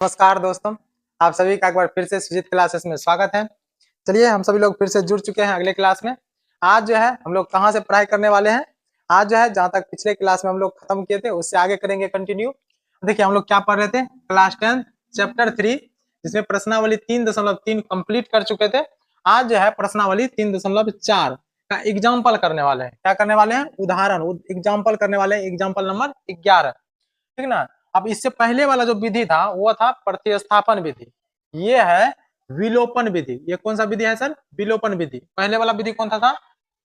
नमस्कार दोस्तों, आप सभी का एक बार फिर से सुजीत क्लासेस में स्वागत है। चलिए हम सभी लोग फिर से जुड़ चुके हैं अगले क्लास में। आज जो है हम लोग कहाँ से पढ़ाई करने वाले हैं। आज जो है जहाँ तक पिछले क्लास में हम लोग खत्म किए थे उससे आगे करेंगे कंटिन्यू। देखिए हम लोग क्या पढ़ रहे थे, क्लास 10 चैप्टर 3 जिसमें प्रश्नावली 3.3 कंप्लीट कर चुके थे। आज जो है प्रश्नावली 3.4 का एग्जाम्पल करने वाले हैं। क्या करने वाले हैं? उदाहरण एग्जाम्पल करने वाले हैं, एग्जाम्पल नंबर 11। ठीक ना। अब इससे पहले वाला जो विधि था वो था प्रतिस्थापन विधि, ये है विलोपन विधि। ये कौन सा विधि है सर? विलोपन विधि। पहले वाला विधि कौन सा था?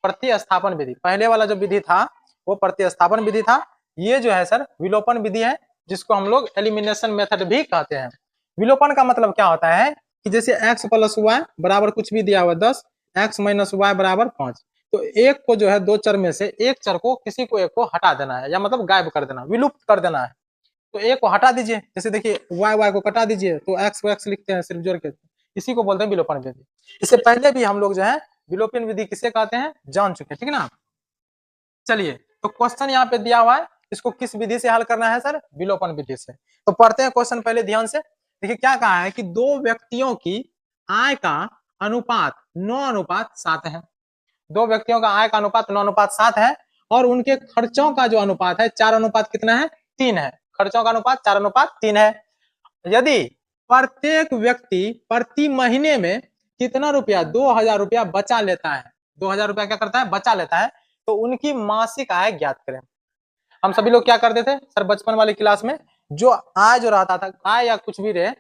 प्रतिस्थापन विधि। पहले वाला जो विधि था वो प्रतिस्थापन विधि था। ये जो है सर विलोपन विधि है, जिसको हम लोग एलिमिनेशन मेथड भी कहते हैं। विलोपन का मतलब क्या होता है कि जैसे x प्लस वाई बराबर कुछ भी दिया हुआ 10, x माइनस वाई बराबर 5, तो एक को जो है दो चर में से एक चर को किसी को एक को हटा देना है, या मतलब गायब कर देना, विलुप्त कर देना है। तो एक को हटा दीजिए, जैसे देखिए वाई वाई को कटा दीजिए तो एक्स को एक्स लिखते हैं सिर्फ जोड़ के, इसी को बोलते हैं विलोपन विधि। इससे पहले भी हम लोग जो है विलोपन विधि किसे कहते हैं जान चुके हैं, ठीक है ना। चलिए तो क्वेश्चन यहाँ पे दिया हुआ है, इसको किस विधि से हल करना है सर? विलोपन विधि से। तो पढ़ते हैं क्वेश्चन पहले ध्यान से। देखिए क्या कहा है कि दो व्यक्तियों की आय का अनुपात 9:7 है। दो व्यक्तियों का आय का अनुपात 9:7 है और उनके खर्चों का जो अनुपात है 4 कितना है? 3 है। खर्चों का अनुपात 4:3 है। यदि प्रत्येक व्यक्ति प्रति महीने में कितना रुपया? 2,000 रुपया बचा लेता है। 2,000 रुपया क्या करता है? बचा लेता है। तो उनकी मासिक आय ज्ञात करें। हम सभी लोग क्या करते थे सर बचपन वाली क्लास में? जो आय जो रहता था, आय या कुछ भी रहे,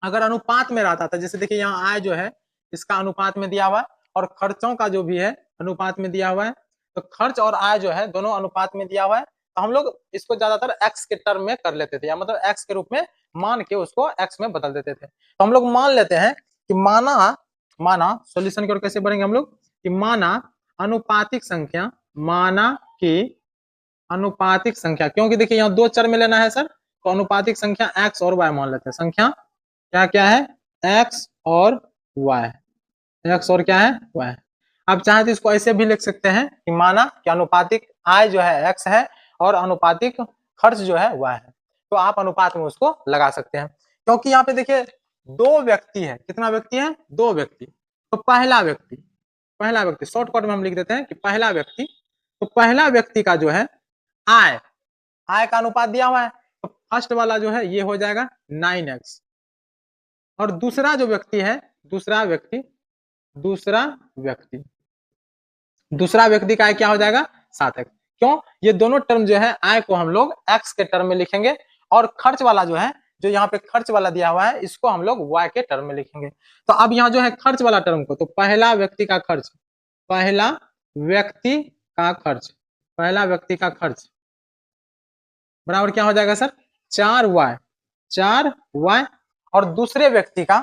अगर अनुपात में रहता था, जैसे देखिए यहाँ आय जो है इसका अनुपात में दिया हुआ है और खर्चों का जो भी है अनुपात में दिया हुआ है, तो खर्च और आय जो है दोनों अनुपात में दिया हुआ है। तो हम लोग इसको ज्यादातर एक्स के टर्म में कर लेते थे, या मतलब एक्स के रूप में मान के उसको एक्स में बदल देते थे। तो हम लोग मान लेते हैं कि माना माना सोल्यूशन की ओर कैसे बढ़ेंगे हम लोग कि माना अनुपातिक संख्या, माना कि अनुपातिक संख्या, क्योंकि देखिए यहाँ दो चर में लेना है सर, तो अनुपातिक संख्या एक्स और वाई मान लेते हैं। संख्या क्या क्या है? एक्स और वाई। एक्स और क्या है? वाई। आप चाहे तो इसको ऐसे भी लिख सकते हैं कि माना कि अनुपातिक आय जो है एक्स है और अनुपातिक खर्च जो है वाई है, तो आप अनुपात में उसको लगा सकते हैं। क्योंकि यहाँ पे देखिए दो व्यक्ति है। कितना व्यक्ति है? दो व्यक्ति। तो पहला व्यक्ति शॉर्टकट में हम लिख देते हैं कि पहला व्यक्ति, तो पहला व्यक्ति का जो है आय, आय का अनुपात दिया हुआ है, तो फर्स्ट वाला जो है ये हो जाएगा 9x, और दूसरा जो व्यक्ति है दूसरा व्यक्ति दूसरा व्यक्ति का आय क्या हो जाएगा? 7x। क्यों? ये दोनों टर्म जो है आय को हम लोग x के टर्म में लिखेंगे, और खर्च वाला जो है, जो यहाँ पे खर्च वाला दिया हुआ है, इसको हम लोग y के टर्म में लिखेंगे। तो अब यहाँ जो है खर्च वाला टर्म को, तो पहला व्यक्ति का खर्च, पहला व्यक्ति का खर्च बराबर क्या हो जाएगा सर? 4y, और दूसरा व्यक्ति का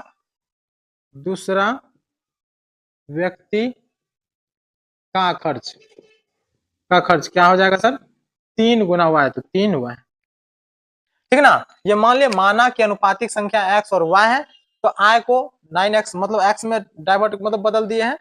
खर्च क्या हो जाएगा सर? 3 गुना y, तो 3y। ठीक ना। ये मान लिया माना कि अनुपातिक संख्या x और y है, तो आय को 9x मतलब x में डाइवर्ट मतलब बदल दिए हैं,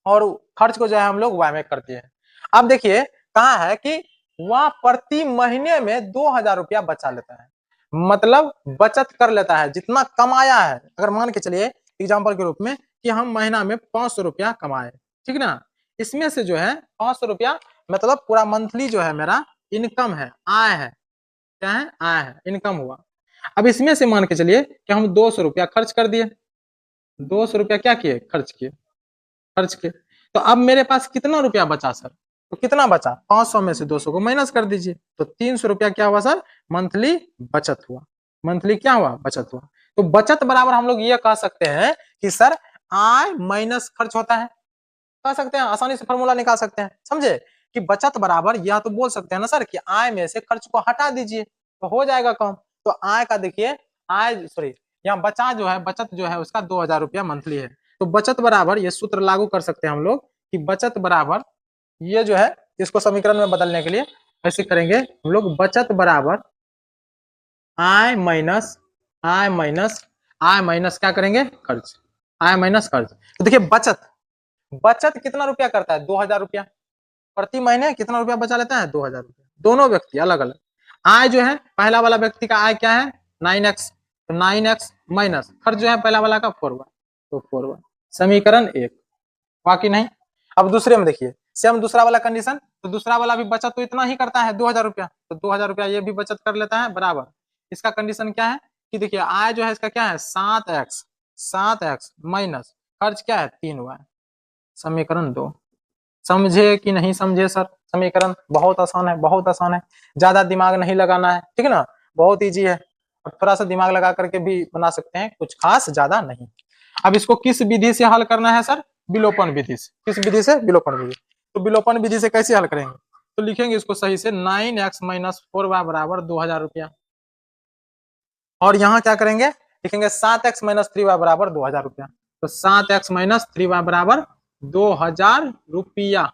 और खर्च को जो है हम लोग y में कर दिए हैं। अब देखिए कहा है कि वह प्रति महीने में 2,000 रुपया बचा लेता है, मतलब बचत कर लेता है जितना कमाया है। अगर मान के चलिए एग्जाम्पल के रूप में कि हम महीना में 500 रुपया कमाए, ठीक ना, इसमें से जो है 500 रुपया मतलब पूरा मंथली जो है मेरा इनकम है, आय है। क्या है? आय है, इनकम हुआ। अब इसमें से मान के चलिए कि हम 200 रुपया खर्च कर दिए। 200 रुपया क्या किए? खर्च किए। तो अब मेरे पास कितना रुपया बचा सर? तो कितना बचा? 500 में से 200 को माइनस कर दीजिए, तो 300 रुपया क्या हुआ सर? मंथली बचत हुआ। मंथली क्या हुआ? बचत हुआ। तो बचत बराबर हम लोग ये कह सकते हैं कि सर आय माइनस खर्च होता है। कह सकते हैं, आसानी से फॉर्मूला निकाल सकते हैं, समझे कि बचत बराबर, या तो बोल सकते हैं ना सर कि आय में से खर्च को हटा दीजिए तो हो जाएगा कम। तो आय का देखिए, आय सॉरी यहाँ बचा जो है, बचत जो है उसका 2,000 रुपया मंथली है। तो बचत बराबर ये सूत्र लागू कर सकते हैं हम लोग कि बचत बराबर, ये जो है इसको समीकरण में बदलने के लिए ऐसे करेंगे हम लोग, बचत बराबर आय माइनस क्या करेंगे? खर्च। आय माइनस खर्च। तो देखिए बचत कितना रुपया करता है? 2,000 रुपया प्रति महीने। कितना रुपया बचा लेता है? 2,000 रुपया। दोनों व्यक्ति अलग अलग। आय जो है पहला वाला व्यक्ति का आय क्या है? 9x, तो 9x माइनस खर्च जो है पहला वाला का 4y, तो 4y समीकरण 1, बाकी नहीं। अब दूसरे में देखिए सेम दूसरा वाला कंडीशन, तो दूसरा वाला भी बचत तो इतना ही करता है 2000 रुपया, तो 2000 रुपया ये भी बचत कर लेता है बराबर। इसका कंडीशन क्या है कि देखिए आय जो है इसका क्या है 7x माइनस खर्च क्या है 3y, समीकरण 2। समझे कि नहीं समझे सर? समीकरण बहुत आसान है, बहुत आसान है, ज्यादा दिमाग नहीं लगाना है, ठीक है ना, बहुत इजी है, और थोड़ा सा दिमाग लगा करके भी बना सकते हैं, कुछ खास ज्यादा नहीं। अब इसको किस विधि से हल करना है सर? विलोपन विधि से। किस विधि से? विलोपन विधि। तो विलोपन विधि से कैसे हल करेंगे? तो लिखेंगे इसको सही से 9x माइनस 4y बराबर 2000 रुपया, और यहाँ क्या करेंगे लिखेंगे 7x माइनस 3y बराबर 2000 रुपया, तो 7x माइनस 3y बराबर 2000 रुपया।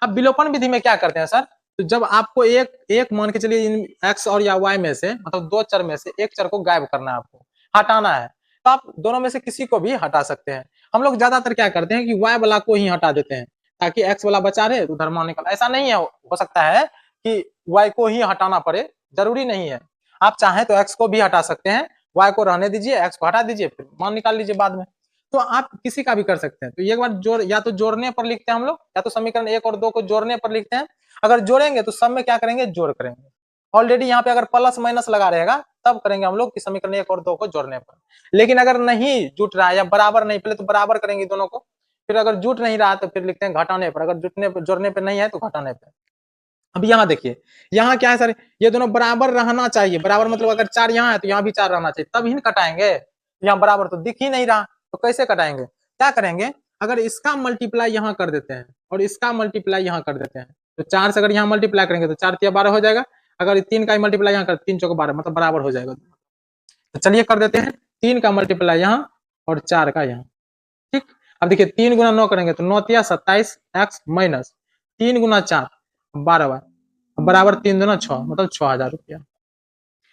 अब विलोपन विधि में क्या करते हैं सर? तो जब आपको एक मान के चलिए इन x और या y में से मतलब दो चर में से एक चर को गायब करना है, आपको हटाना है, तो आप दोनों में से किसी को भी हटा सकते हैं। हम लोग ज्यादातर क्या करते हैं कि y वाला को ही हटा देते हैं ताकि x वाला बचा रहे, तो उधर मान निकल। ऐसा नहीं है, हो सकता है कि y को ही हटाना पड़े, जरूरी नहीं है। आप चाहें तो x को भी हटा सकते हैं, y को रहने दीजिए, x को हटा दीजिए, फिर मान निकाल लीजिए बाद में। तो आप किसी का भी कर सकते हैं। तो एक बार जोड़, या तो जोड़ने पर लिखते हैं हम लोग, या तो समीकरण 1 और 2 को जोड़ने पर लिखते हैं। अगर जोड़ेंगे तो सब में क्या करेंगे? जोड़ करेंगे। ऑलरेडी यहाँ पे अगर प्लस माइनस लगा रहेगा तब करेंगे हम लोग कि समीकरण 1 और 2 को जोड़ने पर। लेकिन अगर नहीं जुट रहा है या बराबर नहीं, पहले तो बराबर करेंगे दोनों को, फिर अगर जुट नहीं रहा तो फिर लिखते हैं घटाने पर, अगर जुटने पर जोड़ने पर नहीं है तो घटाने पर। अब यहाँ देखिए, यहाँ क्या है सर, ये दोनों बराबर रहना चाहिए। बराबर मतलब अगर 4 यहाँ है तो यहाँ भी 4 रहना चाहिए, तब ही कटाएंगे। यहाँ बराबर तो दिख ही नहीं रहा, तो कैसे कटाएंगे? क्या करेंगे, अगर इसका मल्टीप्लाई यहाँ कर देते हैं और इसका मल्टीप्लाई यहाँ कर देते हैं, तो 4 से अगर यहाँ मल्टीप्लाई करेंगे तो 4 तिया 12 हो जाएगा। अगर 3 का मल्टीप्लाई यहाँ कर, 3 चौक 12 मतलब बराबर हो जाएगा। तो चलिए कर देते हैं 3 का मल्टीप्लाई यहाँ और 4 का यहाँ, ठीक। अब देखिए 3 गुना 9 करेंगे तो 9 तिया 27 x माइनस 3 गुना 4 12 बराबर 3 दूना 6 मतलब 6000 रुपया।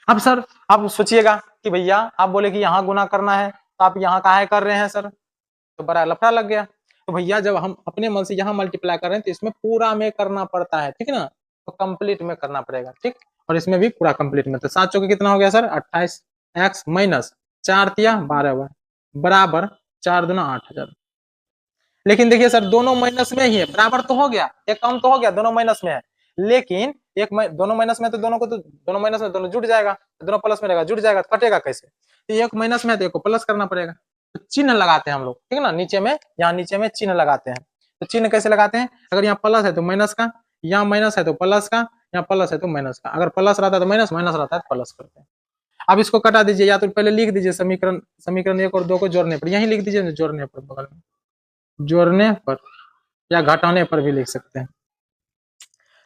अब सर आप सोचिएगा कि भैया आप बोले कि यहाँ गुना करना है तो आप यहाँ काहे कर रहे हैं सर, तो बड़ा लफड़ा लग गया। तो भैया जब हम अपने मन से यहाँ मल्टीप्लाई कर रहे हैं तो इसमें पूरा में करना पड़ता है, ठीक है ना, तो कंप्लीट में करना पड़ेगा, ठीक। और इसमें भी पूरा कंप्लीट में, तो 7 चौके कितना हो गया सर 28 x माइनस 4 तिया 12 बराबर 4 दूना 8000। लेकिन देखिए सर दोनों माइनस में ही है, बराबर तो हो गया, एक कम तो हो गया, दोनों माइनस में है, लेकिन दोनों माइनस में तो दोनों को तो दोनों माइनस में दोनों जुड़ जाएगा, दोनों प्लस में रहेगा, जुड़ जाएगा, कटेगा कैसे? तो एक माइनस में है तो एक को प्लस करना पड़ेगा, तो चिन्ह लगाते हैं हम लोग, ठीक है ना, नीचे में, यहाँ नीचे में चिन्ह लगाते हैं। तो चिन्ह कैसे लगाते हैं? अगर यहाँ प्लस है तो माइनस का, यहाँ माइनस है तो प्लस का, यहाँ प्लस है तो माइनस का, अगर प्लस रहता है तो माइनस, माइनस रहता है तो प्लस करते हैं। अब इसको कटा दीजिए, या तो पहले लिख दीजिए समीकरण 1 और 2 को जोड़ने पर, यही लिख दीजिए जोड़ने पर, बगल में जोड़ने पर या घटाने पर भी लिख सकते हैं।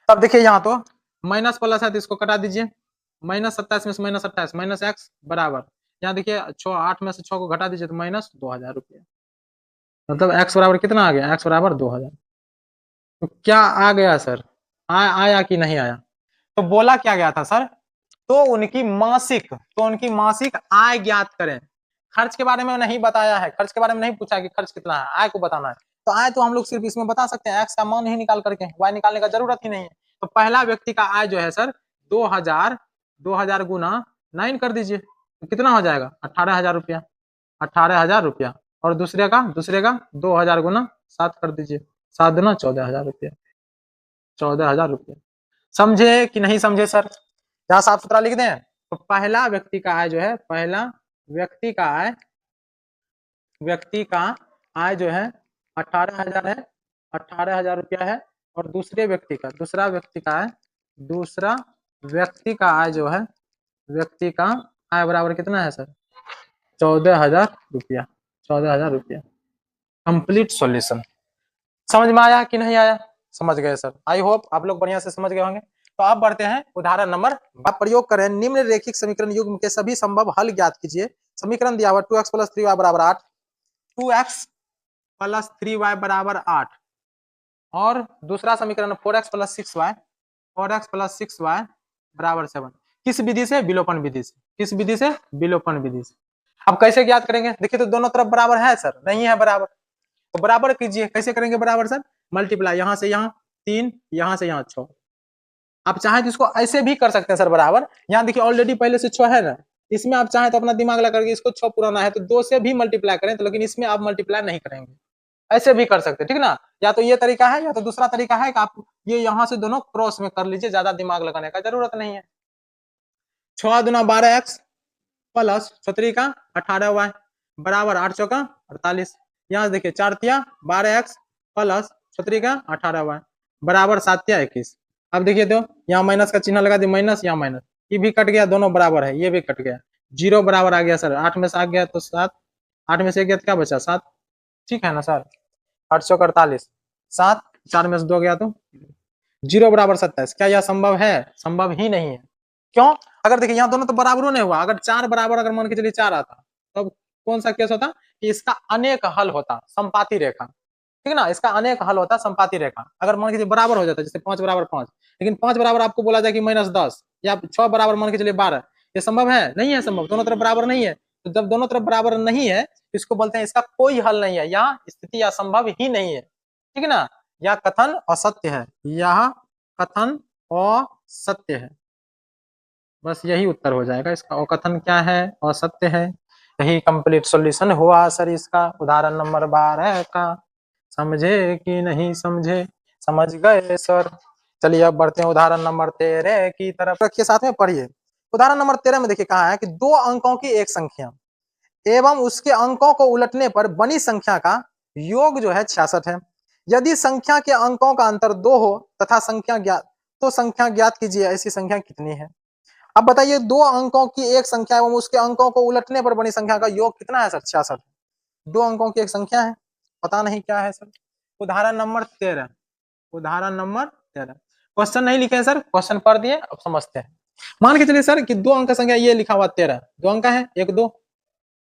अब देखिए यहाँ तो माइनस प्लस है तो इसको कटा दीजिए, माइनस 27 में से माइनस 28 माइनस x बराबर, यहाँ देखिए 8 में से 6 को घटा दीजिए तो माइनस 2000 रुपया, मतलब x बराबर कितना आ गया? x बराबर 2000। तो क्या आ गया सर? आया कि नहीं आया? तो बोला क्या गया था सर? तो उनकी मासिक आय ज्ञात करें। खर्च के बारे में नहीं बताया है, खर्च के बारे में नहीं पूछा कि खर्च कितना है, आय को बताना है। तो आय तो हम लोग सिर्फ इसमें बता सकते हैं, एक्स का मान ही निकाल करके, वाई निकालने का जरूरत ही नहीं है। तो पहला व्यक्ति का आय जो है सर 2000 गुना 9 कर दीजिए, तो कितना हो जाएगा? 18,000 रुपया, 18,000 रुपया। और दूसरे का 2000 गुना 7 कर दीजिए, 7 दूना 14,000 रुपया, 14,000 रुपया। समझे कि नहीं समझे सर? यहाँ साफ सुथरा लिख दें। तो पहला व्यक्ति का आय जो है, पहला व्यक्ति का आय जो है 18,000 है, 18,000 रुपया है। और दूसरा व्यक्ति का आय जो है, व्यक्ति का आय बराबर कितना है सर? 14,000 रुपया, 14,000 रुपया। Complete solution. समझ में आया कि नहीं आया? समझ गए सर, आई होप आप लोग बढ़िया से समझ गए होंगे। तो अब बढ़ते हैं उदाहरण नंबर। आप प्रयोग करें निम्न रेखिक समीकरण युग्म के सभी संभव हल ज्ञात कीजिए। समीकरण दिया हुआ 2x + 3y बराबर 8, 2x + 3y बराबर 8, और दूसरा समीकरण 4x + 6y, 4x + 6y बराबर 7। किस विधि से? विलोपन विधि से। किस विधि से? विलोपन विधि से। अब कैसे ज्ञात करेंगे? देखिए तो दोनों तरफ बराबर है सर, नहीं है बराबर, तो बराबर कीजिए। कैसे करेंगे बराबर सर? मल्टीप्लाई, यहाँ से यहाँ 3, यहाँ से यहाँ 6। आप चाहे तो इसको ऐसे भी कर सकते हैं सर बराबर। यहाँ देखिए ऑलरेडी पहले से 6 है ना, इसमें आप चाहें तो अपना दिमाग लगा करके इसको 6 पुराना है तो 2 से भी मल्टीप्लाई करें, तो लेकिन इसमें आप मल्टीप्लाई नहीं करेंगे, ऐसे भी कर सकते, ठीक ना। या तो ये तरीका है या तो दूसरा तरीका है कि आप ये यहाँ से दोनों क्रॉस में कर लीजिए, ज्यादा दिमाग लगाने का जरूरत नहीं है। 6 दूना 12x प्लस 6 का 18y बराबर 8 चौका 48। यहाँ देखिए 4 तिया 12x प्लस 6 का 18y बराबर 7 तिया 21। अब देखिए तो यहाँ माइनस का चिन्ह लगा दिए, माइनस यहाँ माइनस, ये भी कट गया, दोनों बराबर है, ये भी कट गया, 0 बराबर आ गया सर, 8 में से आ गया तो 7, 8 में से गया तो क्या बचा 7, ठीक है ना सर। 8 चौक 48, 7, 4 में से 2 गया तो 0 बराबर 27। क्या यह संभव है? संभव ही नहीं है। क्यों? अगर देखिए यहाँ दोनों तो बराबरों नहीं हुआ, अगर 4 बराबर अगर मान के चलिए 4 आता तब कौन सा केस होता कि इसका अनेक हल होता, संपाती रेखा, ठीक है ना, इसका अनेक हल होता संपाती रेखा। अगर मान के बराबर हो जाता जैसे 5 बराबर 5, लेकिन 5 बराबर आपको बोला जाए कि -10 या 6 बराबर मान के चलिए 12, ये संभव है? नहीं है संभव, दोनों तरफ बराबर नहीं है। तो जब दोनों तरफ बराबर नहीं है इसको बोलते हैं इसका कोई हल नहीं है, यह स्थिति असंभव ही नहीं है, ठीक है ना। यह कथन असत्य है, यह कथन असत्य है, बस यही उत्तर हो जाएगा इसका। और कथन क्या है? असत्य है। यही कंप्लीट सॉल्यूशन हुआ सर इसका, उदाहरण नंबर 12 का। समझे कि नहीं समझे? समझ गए सर। चलिए अब बढ़ते हैं उदाहरण नंबर 13 की तरफ, रखिए साथ में पढ़िए। उदाहरण नंबर 13 में देखिए कहा है कि 2 अंकों की एक संख्या एवं उसके अंकों को उलटने पर बनी संख्या का योग जो है 66 है। यदि संख्या के अंकों का अंतर 2 हो तथा संख्या ज्ञात, तो संख्या ज्ञात कीजिए, ऐसी संख्या कितनी है? अब बताइए 2 अंकों की एक संख्या एवं उसके अंकों को उलटने पर बनी संख्या का योग कितना है सर? 66। 2 अंकों की एक संख्या है, पता नहीं क्या है सर। उदाहरण नंबर 13, उदाहरण नंबर 13, क्वेश्चन नहीं लिखे सर, क्वेश्चन पढ़ दिए, अब समझते हैं। मान के चलिए सर कि 2 अंक का संख्या ये लिखा हुआ 13, 2 अंक है 1 2,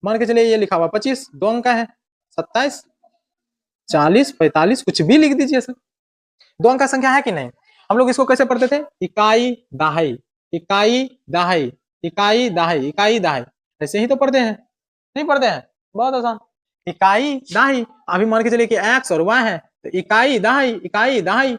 मान के चलिए ये लिखा हुआ 25, 2 अंक है 27 40 45, कुछ भी लिख दीजिए सर। 2 अंक का संख्या है कि नहीं? हम लोग इसको कैसे पढ़ते थे? इकाई दहाई, इकाई दहाई, इकाई दहाई, इकाई दहाई, ऐसे ही तो पढ़ते हैं, नहीं पढ़ते हैं? बहुत आसान, इकाई दहाई। अभी मान के चलिए कि x और y है तो इकाई दहाई, इकाई दहाई,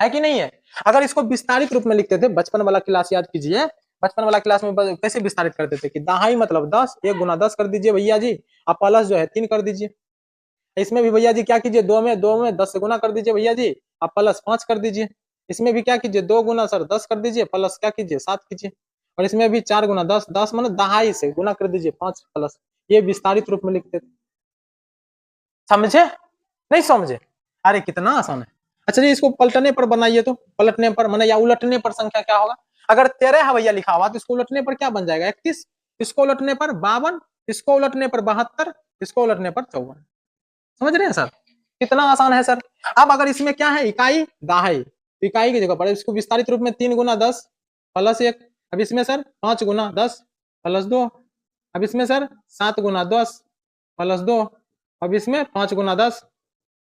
है कि नहीं है? अगर इसको विस्तारित रूप में लिखते थे, बचपन वाला क्लास याद कीजिए, बचपन वाला क्लास में कैसे विस्तारित करते थे कि दहाई मतलब 10, 1 गुना 10 कर दीजिए भैया जी, अब प्लस जो है 3 कर दीजिए। इसमें भी भैया जी क्या कीजिए, 2 में 10 से गुना कर दीजिए भैया जी, अब प्लस 5 कर दीजिए। इसमें भी क्या कीजिए, 2 गुना सर 10 कर दीजिए, प्लस क्या कीजिए 7 कीजिए। और इसमें भी 4 गुना 10, 10 मतलब दहाई से गुना कर दीजिए 5 प्लस, ये विस्तारित रूप में लिखते थे। समझे? नहीं समझे? अरे कितना आसान है। अच्छा जी, इसको पलटने पर बनाइए तो, पलटने पर माने या उलटने पर संख्या क्या होगा? अगर 13 है भैया लिखा हुआ तो इसको उलटने पर क्या बन जाएगा? 31, इसको उलटने पर 52, इसको उलटने पर 72, इसको उलटने पर 54। समझ रहे हैं सर? कितना आसान है सर। अब अगर इसमें क्या है, इकाई दहाई, तो इकाई की जगह पर इसको विस्तारित रूप में 3 गुना 10 प्लस 1, अब इसमें सर 5 गुना 10 प्लस 2, अब इसमें सर 7 गुना 10 प्लस 2, अब इसमें 5 गुना 10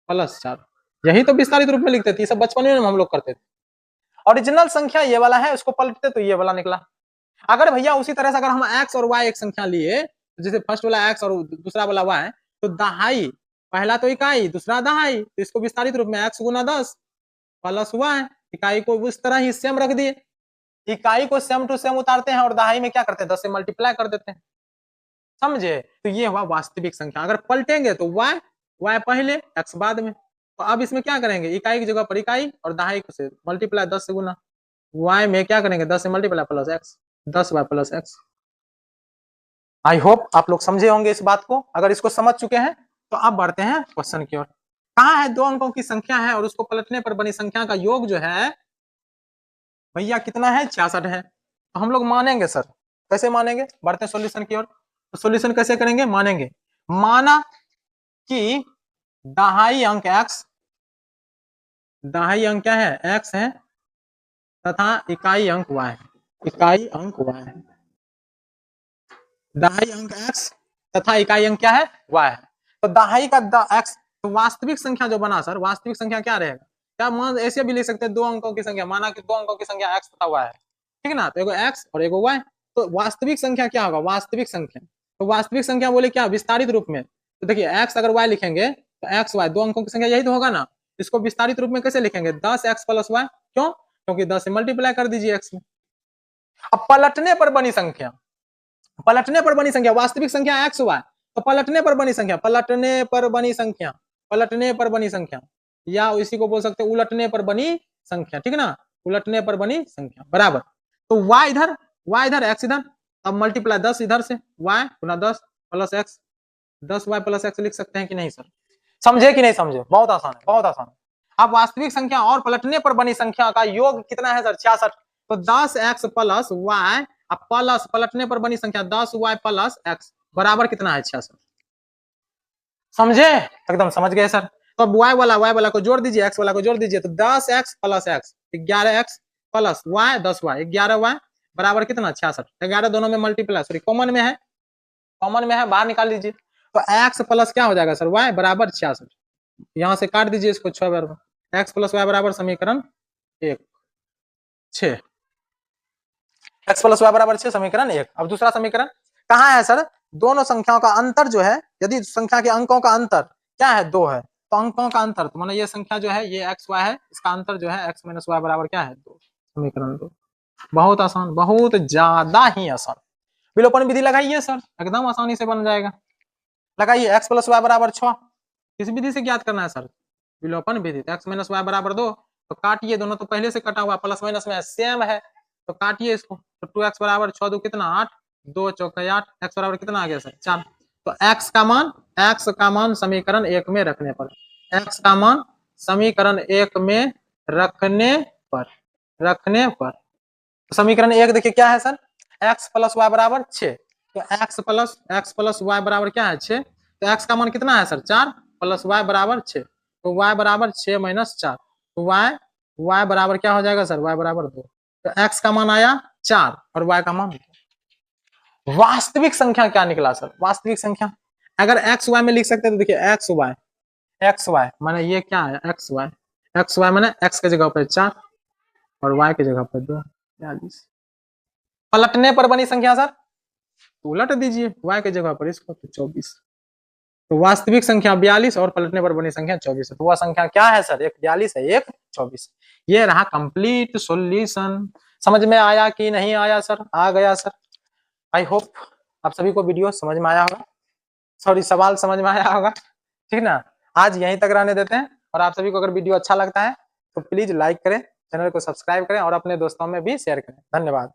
प्लस 4। यही तो विस्तारित रूप में लिखते थे, सब बचपन में हम लोग करते थे। ओरिजिनल संख्या ये वाला है, उसको पलटते तो ये वाला निकला। अगर भैया उसी तरह से अगर हम x और y एक संख्या लिए, जैसे फर्स्ट वाला x और दूसरा वाला y, तो दहाई, पहला तो इकाई दूसरा दहाई, तो इसको विस्तारित रूप में x गुना 10 प्लस y, इकाई को उस तरह ही सेम रख दिए, इकाई को सेम टू सेम उतारते हैं और दहाई में क्या करते हैं 10 से मल्टीप्लाई कर देते हैं। समझे? तो ये हुआ वास्तविक संख्या। अगर पलटेंगे तो y पहले x बाद में, तो अब इसमें क्या करेंगे, इकाई की जगह पर इकाई और दहाई से मल्टीप्लाई 10 से गुना, y में क्या करेंगे 10 से multiply plus x, 10y plus x। I hope आप लोग समझे होंगे इस बात को। अगर इसको समझ चुके हैं तो अब बढ़ते हैं क्वेश्चन की ओर। कहा है 2 अंकों की संख्या है और उसको पलटने पर बनी संख्या का योग जो है भैया कितना है, 66 है। तो हम लोग मानेंगे सर, कैसे मानेंगे? बढ़ते हैं सॉल्यूशन की ओर। तो सॉल्यूशन कैसे करेंगे? मानेंगे, माना कि दहाई अंक x, दहाई अंक क्या है, x है, तथा इकाई अंक y, इकाई अंक y है। दहाई अंक x तथा इकाई अंक क्या है, y है। तो दहाई का x, तो वास्तविक संख्या जो बना सर, वास्तविक संख्या क्या रहेगा? क्या मान ऐसे भी लिख सकते हैं 2 अंकों की संख्या, माना कि 2 अंकों की संख्या x तथा y है, ठीक है ना, तो एगो x और एगो y। तो वास्तविक संख्या क्या होगा, वास्तविक संख्या, तो वास्तविक संख्या बोले क्या, विस्तारित रूप में। तो देखिए x अगर y लिखेंगे तो x y 2 अंकों की संख्या यही तो होगा ना। इसको विस्तारित रूप में कैसे लिखेंगे, 10x प्लस y, क्यों? क्योंकि 10 से मल्टीप्लाई कर दीजिए x में। अब पलटने पर बनी संख्या, पलटने पर बनी संख्या, वास्तविक संख्या एक्स वाई, तो पलटने पर बनी संख्या, पलटने पर बनी संख्या, पलटने पर बनी संख्या, या इसी को बोल सकते हैं उलटने पर बनी संख्या, ठीक है ना, उलटने पर बनी संख्या बराबर। तो y इधर x इधर, अब मल्टीप्लाई 10 इधर से, y गुना 10 plus x, 10y plus x लिख सकते हैं कि नहीं सर? समझे कि नहीं समझे? बहुत आसान है, बहुत आसान है। अब वास्तविक संख्या और पलटने पर बनी संख्या का योग कितना है सर? 66। तो 10x प्लस y प्लस पलटने पर बनी संख्या 10y प्लस x बराबर कितना है? 66। समझे? एकदम समझ गए सर। तो अब y वाला को जोड़ दीजिए, x वाला को जोड़ दीजिए, तो 10x plus x 11x plus y 10y 11y बराबर कितना? 66। 11 दोनों में मल्टीप्लाई, सॉरी कॉमन में है, कॉमन में है, बाहर निकाल लीजिए। तो x प्लस क्या हो जाएगा सर? y बराबर 66। यहां से काट दीजिए इसको 6 बार, x प्लस y बराबर समीकरण 1 6, x प्लस y बराबर 6 समीकरण 1। अब दूसरा समीकरण कहाँ है सर? दोनों संख्याओं का अंतर जो है, यदि संख्या के अंकों का अंतर क्या है? 2 है, तो अंकों का अंतर तो माना ये संख्या जो है ये एक्स वाई है, इसका अंतर जो है x माइनस वाई बराबर क्या है? 2, समीकरण 2। बहुत आसान, बहुत ज्यादा ही आसान। विलोपन विधि लगाइए सर, एकदम आसानी से बन जाएगा। लगाइए, x प्लस वाई बराबर 6, किस विधि से ज्ञात करना है सर? विलोपन विधि। तो x माइनस वाई बराबर 2, तो काटिए, दोनों तो पहले से कटा हुआ, प्लस माइनस में सेम है, तो काटिए इसको। तो 2x बराबर 6 2 कितना? 8, 2 चौके 8, x बराबर कितना आ गया सर? 4। तो x का मान समीकरण 1 में रखने पर, x का मान समीकरण 1 में रखने पर समीकरण 1 देखिए क्या है सर? x प्लस वाई बराबर 6, तो x प्लस वाई बराबर क्या है? 6। तो x का मान कितना है सर? 4 प्लस y बराबर 6, तो y बराबर 6 माइनस 4, तो y बराबर क्या हो जाएगा सर? y बराबर 2। तो x का मान आया 4 और y का मान 2। वास्तविक संख्या क्या निकला सर? वास्तविक संख्या अगर x y में लिख सकते हैं तो देखिए x y माने ये क्या है? x y माने x के जगह पर 4 और y के जगह पर 2, 42। पलटने पर बनी संख्या सर, उलट दीजिए y के जगह पर इसको, तो 24। तो वास्तविक संख्या 42 और पलटने पर बनी संख्या 24 है। तो वह संख्या क्या है सर? एक 42 है, एक 24। ये रहा कंप्लीट सॉल्यूशन। समझ में आया कि नहीं आया सर? आ गया सर। आई होप आप सभी को वीडियो समझ में आया होगा, सॉरी सवाल समझ में आया होगा, ठीक ना। आज यहीं तक रहने देते हैं, और आप सभी को अगर वीडियो अच्छा लगता है तो प्लीज लाइक करें, चैनल को सब्सक्राइब करें और अपने दोस्तों में भी शेयर करें। धन्यवाद।